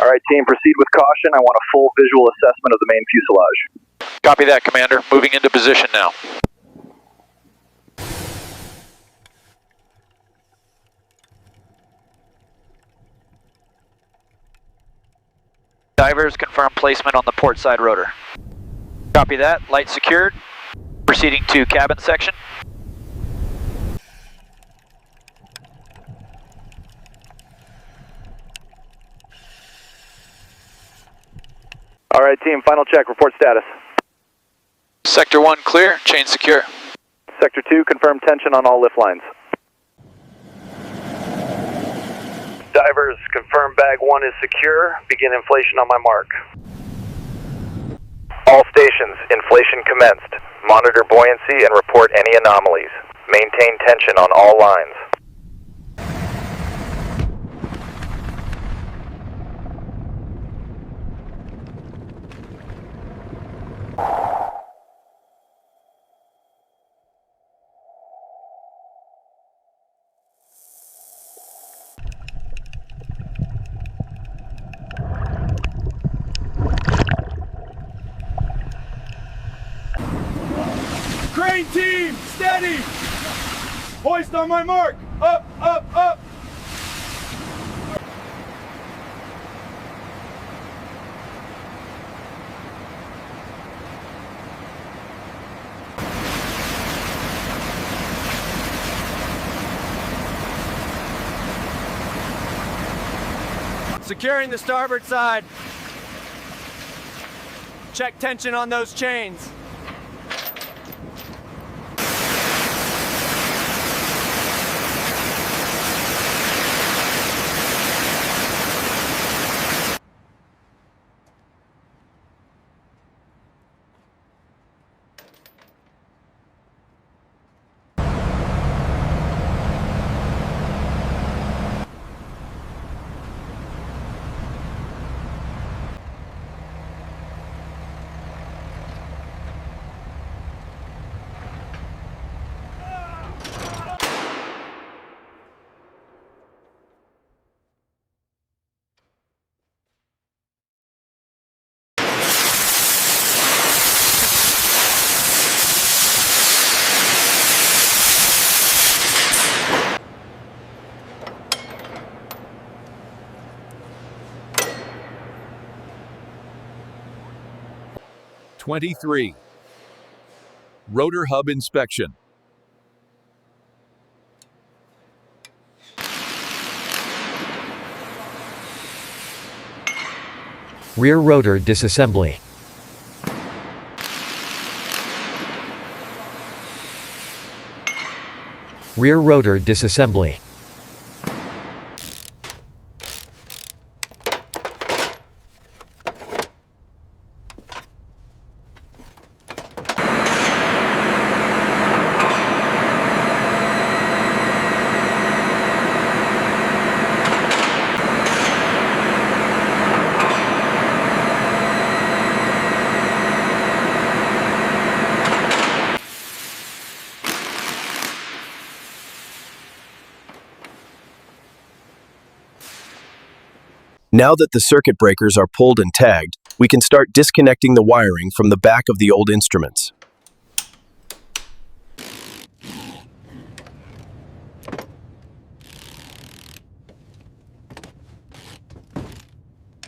right, team, proceed with caution. I want a full visual assessment of the main fuselage. Copy that, Commander. Moving into position now. Divers, confirm placement on the port side rotor. Copy that. Light secured. Proceeding to cabin section. All right, team, final check. Report status. Sector 1 clear. Chain secure. Sector 2, confirm tension on all lift lines. Divers, confirm bag 1 is secure. Begin inflation on my mark. All stations, inflation commenced. Monitor buoyancy and report any anomalies. Maintain tension on all lines. Crane team, steady! Hoist on my mark! Up, up, up! Securing the starboard side. Check tension on those chains. '23. Rotor hub inspection. Rear rotor disassembly. Rear rotor disassembly. Now that the circuit breakers are pulled and tagged, we can start disconnecting the wiring from the back of the old instruments.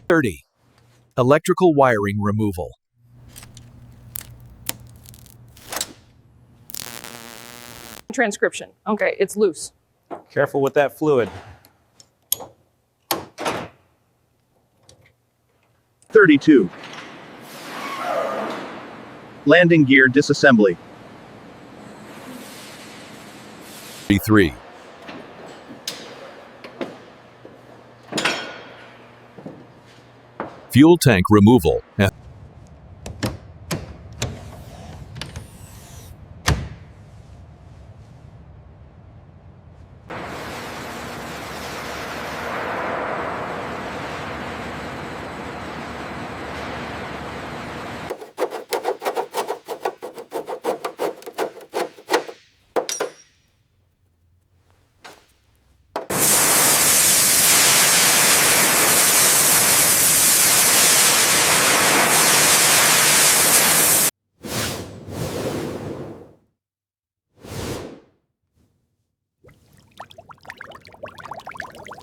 '30. Electrical wiring removal. Transcription. Okay, it's loose. Careful with that fluid. 32. Landing gear disassembly. 33. Fuel tank removal.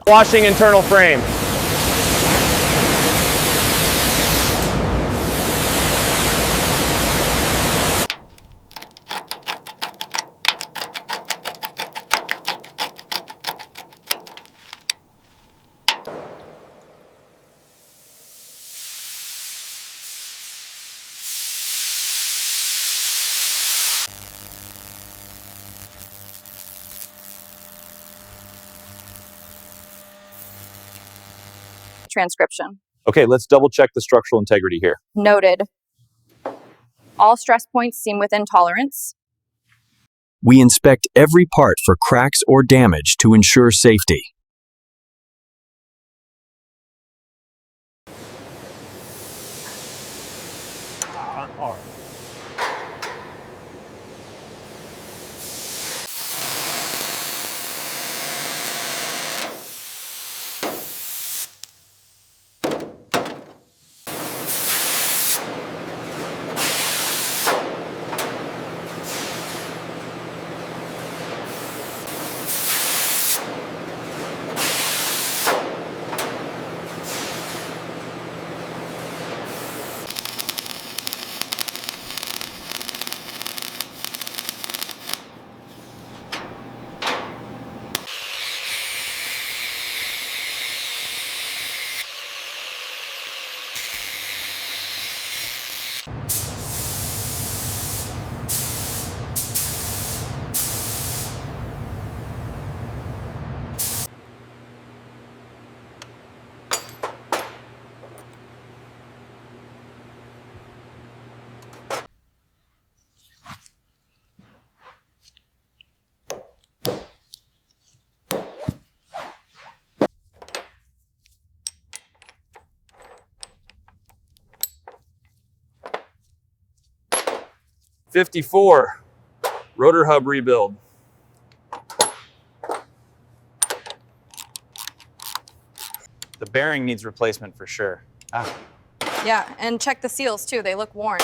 Washing internal frame. Transcription. Okay, let's double check the structural integrity here. Noted. All stress points seem within tolerance. We inspect every part for cracks or damage to ensure safety. '54, rotor hub rebuild. The bearing needs replacement for sure. Yeah, and check the seals too. They look worn.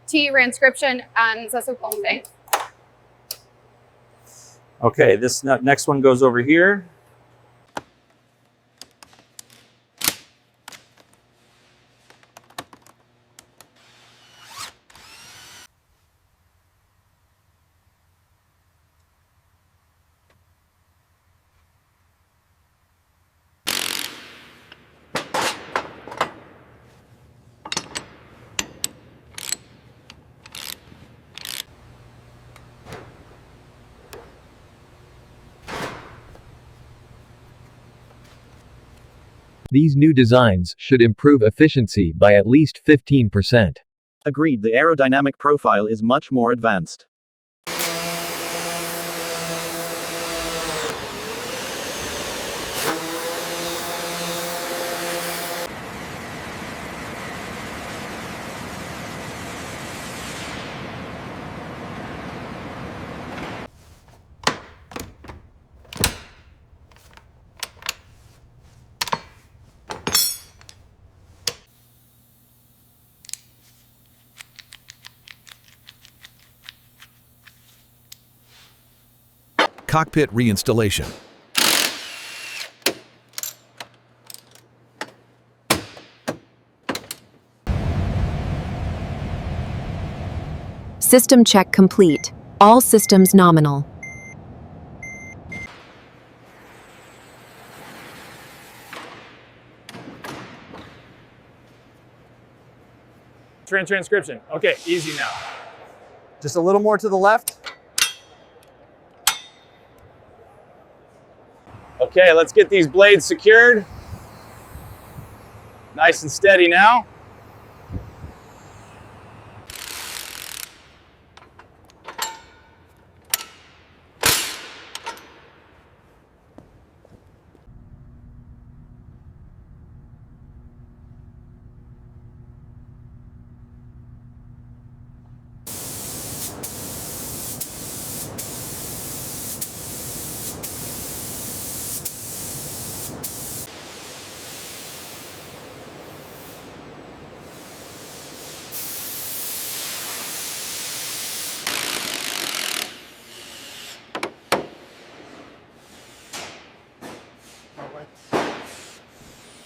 Transcription and Sasuponte. Okay, this next one goes over here. These new designs should improve efficiency by at least 15%. Agreed, the aerodynamic profile is much more advanced. Cockpit reinstallation. System check complete. All systems nominal. Transcription. Okay, easy now. Just a little more to the left. Okay, let's get these blades secured. Nice and steady now.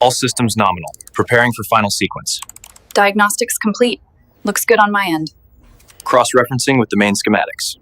All systems nominal. Preparing for final sequence. Diagnostics complete. Looks good on my end. Cross-referencing with the main schematics.